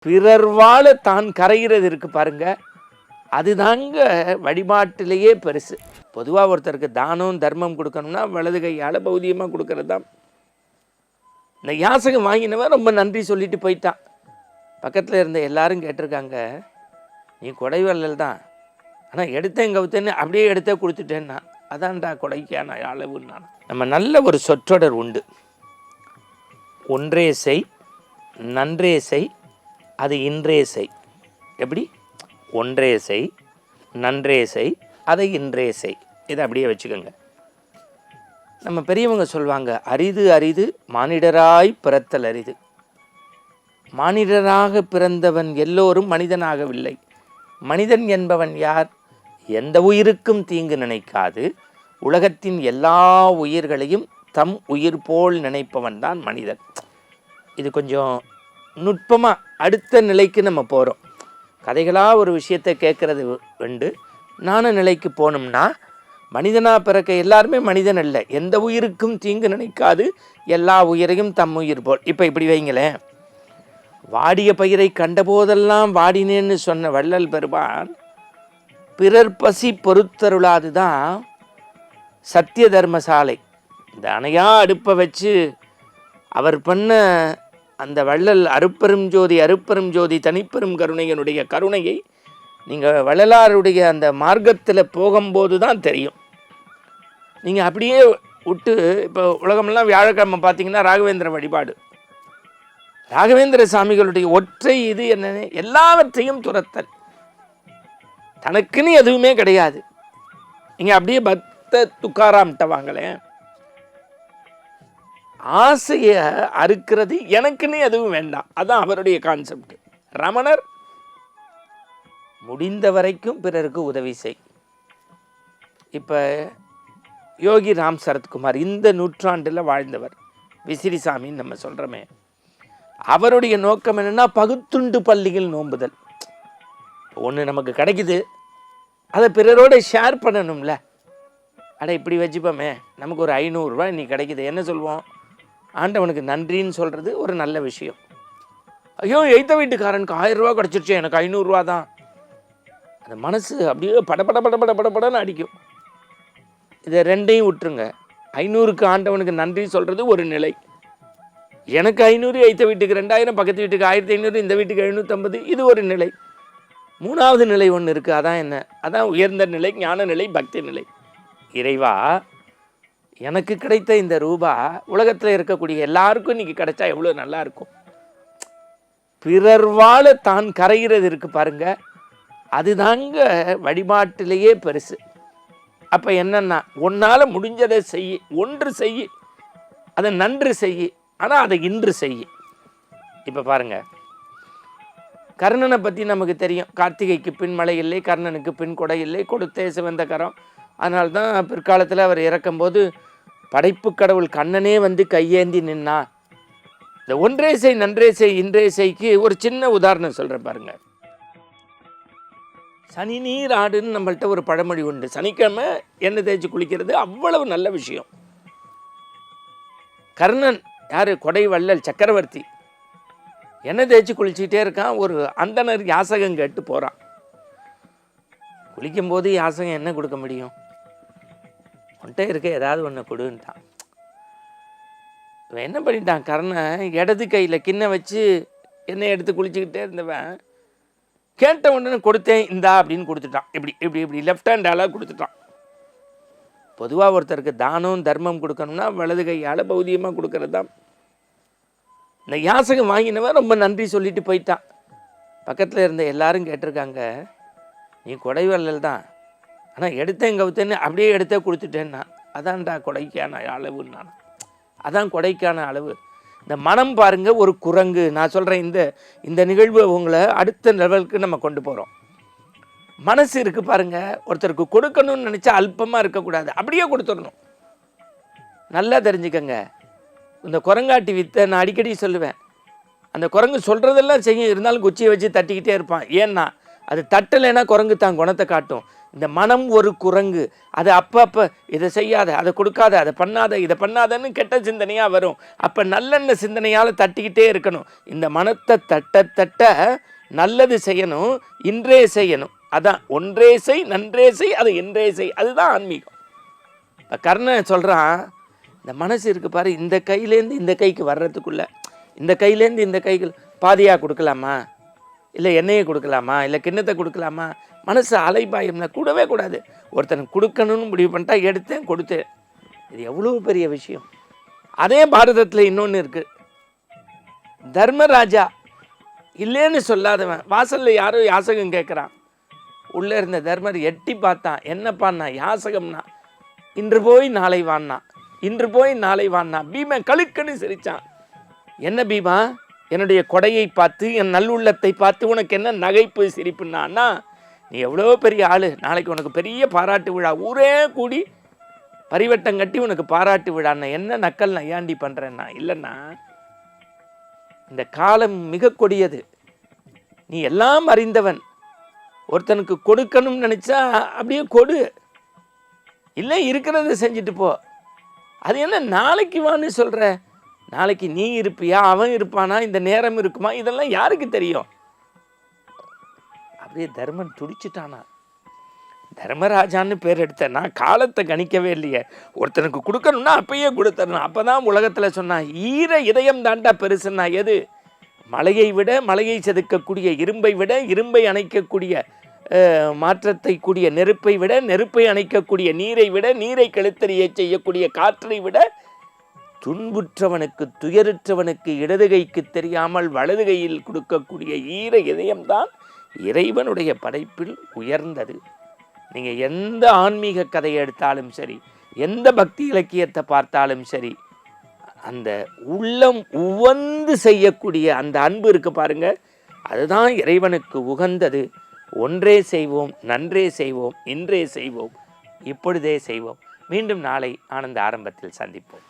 பிறர் வாழ தான் கரைகிறது இருக்கு பாருங்க, அதுதாங்க வழிபாட்டிலேயே பெருசு. பொதுவாக ஒருத்தருக்கு தானம் தர்மம் கொடுக்கணும்னா வலது கையால் பௌதியமாக கொடுக்கறது தான். இந்த யாசகம் வாங்கினவன் ரொம்ப நன்றி சொல்லிட்டு போயிட்டான். பக்கத்தில் இருந்த எல்லாரும் கேட்டிருக்காங்க, நீ கொடைவள்ளல் தான், ஆனால் எடுத்தேன் கவுத்தேன்னு அப்படியே எடுத்தே கொடுத்துட்டேன்னா, அதான்டா கொடைக்கான அளவுன்னு. நம்ம நல்ல ஒரு சொற்றொடர் உண்டு, ஒன்றே செய் நன்றே செய் அது இன்றே செய். எப்படி? ஒன்றே செய் நன்றே செய் அதை இன்றே செய். இதை அப்படியே வச்சுக்கோங்க. நம்ம பெரியவங்க சொல்லுவாங்க, அரிது அரிது மானிடராய் பிறத்தல் அரிது. மானிடராக பிறந்தவன் எல்லோரும் மனிதனாகவில்லை. மனிதன் என்பவன் யார்? எந்த உயிருக்கும் தீங்கு நினைக்காது உலகத்தின் எல்லா உயிர்களையும் தம் உயிர் போல் நினைப்பவன் தான் மனிதன். இது கொஞ்சம் நுட்பமாக அடுத்த நிலைக்கு நம்ம போகிறோம். கதைகளாக ஒரு விஷயத்தை கேட்குறது உண்டு. நானும் நிலைக்கு போனோம்னா, மனிதனாக பிறக்க எல்லாருமே மனிதன் அல்ல, எந்த உயிருக்கும் தீங்கு நினைக்காது எல்லா உயிரையும் தம் உயிர் போல். இப்போ இப்படி வைங்களேன், வாடிய பயிரை கண்டபோதெல்லாம் வாடினேன்னு சொன்ன வள்ளல் பெருமான் பிறர் பசி பொறுத்தருளாது தான் சத்திய தர்மசாலை. இந்த அணையா அடுப்பை வச்சு அவர் பண்ண அந்த வள்ளல் அருப்பெரும் ஜோதி தனிப்பெரும் கருணையனுடைய கருணையை நீங்கள் வள்ளலாருடைய அந்த மார்க்கத்தில் போகும்போது தான் தெரியும். நீங்கள் அப்படியே விட்டு, இப்போ உலகமெல்லாம் வியாழக்கிழமை பார்த்தீங்கன்னா ராகவேந்திர வழிபாடு. ராகவேந்திர சாமிகளுடைய ஒற்றை இது என்னன்னு, எல்லாவற்றையும் துரத்தல், தனக்குன்னு எதுவுமே கிடையாது. நீங்கள் அப்படியே பக்த துக்காராம்கிட்ட வாங்களேன், ஆசையை அறுக்கிறது, எனக்குன்னு எதுவும் வேண்டாம், அதான் அவருடைய கான்செப்ட். ரமணர் முடிந்த வரைக்கும் பிறருக்கு உதவி செய். இப்போ யோகி ராம் சரத்குமார் இந்த நூற்றாண்டில் வாழ்ந்தவர், விசிறிசாமின்னு நம்ம சொல்கிறோமே, அவருடைய நோக்கம் என்னென்னா பகுத்துண்டு பள்ளிகள் நோம்புதல். ஒன்று நமக்கு கிடைக்குது, அதை பிறரோட ஷேர் பண்ணணும்ல. அட இப்படி வச்சுப்போமே, நமக்கு ஒரு 500 ரூபாய் இன்னைக்கு கிடைக்குது, என்ன சொல்லுவோம்? ஆண்டவனுக்கு நன்றின்னு சொல்கிறது ஒரு நல்ல விஷயம். ஐயோ, எய்த்த வீட்டுக்காரனுக்கு 1000 ரூபா கிடச்சிருச்சு, எனக்கு 500 ரூபா தான். அந்த மனசு அப்படியே படப்படன்னு அடிக்கும். இதை ரெண்டையும் விட்டுருங்க. 500க்கு ஆண்டவனுக்கு நன்றி சொல்கிறது ஒரு நிலை. எனக்கு 500, எய்த்த வீட்டுக்கு 2000, பக்கத்து வீட்டுக்கு 1500, இந்த வீட்டுக்கு 750, இது ஒரு நிலை. மூணாவது நிலை ஒன்று இருக்குது, அதான் என்ன? அதான் உயர்ந்த நிலை, ஞான நிலை, பக்தி நிலை. இறைவா, எனக்கு கிடைத்த இந்த ரூபா உலகத்தில் இருக்கக்கூடிய எல்லாருக்கும் இன்றைக்கி கிடைச்சா எவ்வளோ நல்லா இருக்கும். பிறர் வாழ தான் கரைகிறது இருக்கு பாருங்க, அதுதாங்க வழிபாட்டிலேயே பெருசு. அப்போ என்னன்னா, உன்னால் முடிஞ்சதை செய்ய, ஒன்று செய்ய, அதை நன்று செய்ய, ஆனால் அதை இன்று செய்ய. இப்போ பாருங்க, கர்ணனை பற்றி நமக்கு தெரியும். கார்த்திகைக்கு பின் மழை இல்லை, கர்ணனுக்கு பின் கொடை இல்லை, கொடுத்தே சிவந்த கரம். அதனால்தான் பிற்காலத்தில் அவர் இறக்கும்போது படைப்பு கடவுள் கண்ணனே வந்து கையேந்தி நின்னா. இந்த ஒன்றே செய் நன்றே செய் இன்றே செய்க்கு ஒரு சின்ன உதாரணம் சொல்கிறேன் பாருங்க. சனி நீர் ஆடுன்னு நம்மள்கிட்ட ஒரு பழமொழி உண்டு. சனிக்கிழமை எண்ணெய் தேய்ச்சி குளிக்கிறது அவ்வளவு நல்ல விஷயம். கர்ணன் யார்? கொடை வள்ளல் சக்கரவர்த்தி. எண்ணெய் தேய்ச்சி குளிச்சுக்கிட்டே இருக்கான். ஒரு அந்தனர் யாசகம் கேட்டு போகிறான். குளிக்கும்போது யாசகம் என்ன கொடுக்க முடியும்? உன்கிட்ட இருக்க ஏதாவது ஒன்று கொடுன்ட்டான். இவன் என்ன பண்ணிட்டான்? கர்ணன் இடது கையில் கிண்ண வச்சு எண்ணெய் எடுத்து குளிச்சுக்கிட்டே இருந்தவன் கேட்ட உடனே கொடுத்தேன் இந்தா அப்படின்னு கொடுத்துட்டான். இப்படி லெஃப்ட் ஹேண்டால் கொடுத்துட்டான். பொதுவாக ஒருத்தருக்கு தானம் தர்மம் கொடுக்கணும்னா வலது கையால் பௌதியமாக கொடுக்கறது தான். இந்த யாசகம் வாங்கினவன் ரொம்ப நன்றி சொல்லிட்டு போயிட்டான். பக்கத்தில் இருந்த எல்லாரும் கேட்டிருக்காங்க, நீ கொடைவள்ளல் தான், ஆனால் எடுத்தேன் கவுத்தேன்னு அப்படியே எடுத்தே கொடுத்துட்டேன்னா, அதான்டா கொடைக்கான அளவுன்னு. அதான் கொடைக்கான அளவு. இந்த மனம் பாருங்க, ஒரு குரங்கு. நான் சொல்கிறேன், இந்த நிகழ்வு உங்களை அடுத்த லெவலுக்கு நம்ம கொண்டு போகிறோம். மனசு இருக்குது பாருங்க, ஒருத்தருக்கு கொடுக்கணும்னு நினச்சா அல்பமாக இருக்கக்கூடாது, அப்படியே கொடுத்துடணும். நல்லா தெரிஞ்சுக்கங்க. இந்த குரங்காட்டி வித்தை நான் அடிக்கடி சொல்லுவேன். அந்த குரங்கு சொல்கிறதெல்லாம் செய்யும், இருந்தாலும் குச்சியை வச்சு தட்டிக்கிட்டே இருப்பான். ஏன்னா அது தட்டலைன்னா குரங்கு தான் குணத்தை காட்டும். இந்த மனம் ஒரு குரங்கு. அது அப்பப்போ இதை செய்யாத, அதை கொடுக்காத, அதை பண்ணாத, இதை பண்ணாதன்னு கெட்ட சிந்தனையாக வரும். அப்போ நல்லெண்ண சிந்தனையால் தட்டிக்கிட்டே இருக்கணும். இந்த மனத்தை தட்ட தட்ட நல்லது செய்யணும், இன்றே செய்யணும். அதான் ஒன்றே செய் நன்றே செய், அது இன்றே செய். அதுதான் ஆன்மீகம். இப்போ கர்ணன் சொல்கிறான், இந்த மனசு இருக்குது பாரு, இந்த கையிலேருந்து இந்த கைக்கு வர்றதுக்குள்ளே, இந்த கையிலேருந்து இந்த கைக்கு பாதியாக கொடுக்கலாமா, இல்லை எண்ணெயை கொடுக்கலாமா, இல்லை கிண்ணத்தை கொடுக்கலாமா? மனசு அலைபாயம்னா கூடவே கூடாது. ஒருத்தனுக்கு கொடுக்கணும்னு முடிவு பண்ணிட்டா எடுத்தேன் கொடுத்தேன். இது எவ்வளோ பெரிய விஷயம். அதே பாரதத்தில் இன்னொன்று இருக்குது. தர்மராஜா இல்லைன்னு சொல்லாதவன், வாசலில் யாரோ யாசகம் கேட்குறான். உள்ளே இருந்த தர்மர் எட்டி பார்த்தான். என்னப்பான்னா யாசகம்னா, இன்று போய் நாளை வான்னா, இன்று போய் நாளை வான்னா. பீமன் கழுக்குன்னு சிரித்தான். என்ன பீமா, என்னுடைய கொடையை பார்த்து என் நல்லுள்ளத்தை பார்த்து உனக்கு என்ன நகைப்பு சிரிப்புன்னா, நீ எவ்வளோ பெரிய ஆள், நாளைக்கு உனக்கு பெரிய பாராட்டு விழா, ஊரே கூடி பரிவட்டம் கட்டி உனக்கு பாராட்டு விழான்னா என்ன நக்கல் நையாண்டி பண்ணுறேன்னா. இல்லைன்னா இந்த காலம் மிக கொடியது. நீ எல்லாம் அறிந்தவன். ஒருத்தனுக்கு கொடுக்கணும்னு நினச்சா அப்படியே கொடு, இல்லை இருக்கிறத செஞ்சுட்டு போ. அது என்ன நாளைக்கு வான்னு சொல்கிற? நாளைக்கு நீ இருப்பியா, அவன் இருப்பானா, இந்த நேரம் இருக்குமா, இதெல்லாம் யாருக்கு தெரியும்? அப்படியே தர்மன் துடிச்சிட்டானா. தர்மராஜான்னு பேர் எடுத்தேன்னா காலத்தை கணிக்கவே இல்லையே. ஒருத்தனுக்கு கொடுக்கணும்னா அப்பயே கொடுத்தரணும். அப்போ தான் உலகத்தில் சொன்னான், ஈர இதயம் தாண்டா பெருசுன்னா. எது? மலையை விட மலையை செதுக்கக்கூடிய இரும்பை விட இரும்பை அணைக்கக்கூடிய மாற்றத்தை கூடிய நெருப்பை விட நெருப்பை அணைக்கக்கூடிய நீரை விட நீரை கெழுத்தறிய செய்யக்கூடிய காற்றை விட துன்புற்றவனுக்கு துயருற்றவனுக்கு இடது கைக்கு தெரியாமல் வலது கையில் கொடுக்கக்கூடிய ஈர இதயம்தான் இறைவனுடைய படைப்பில் உயர்ந்தது. நீங்கள் எந்த ஆன்மீக கதையை எடுத்தாலும் சரி, எந்த பக்தி இலக்கியத்தை பார்த்தாலும் சரி, அந்த உள்ளம் உவந்து செய்யக்கூடிய அந்த அன்பு இருக்கு பாருங்க, அதுதான் இறைவனுக்கு உகந்தது. ஒன்றே செய்வோம், நன்றே செய்வோம், இன்றே செய்வோம், இப்பொழுதே செய்வோம். மீண்டும் நாளை ஆனந்த ஆரம்பத்தில் சந்திப்போம்.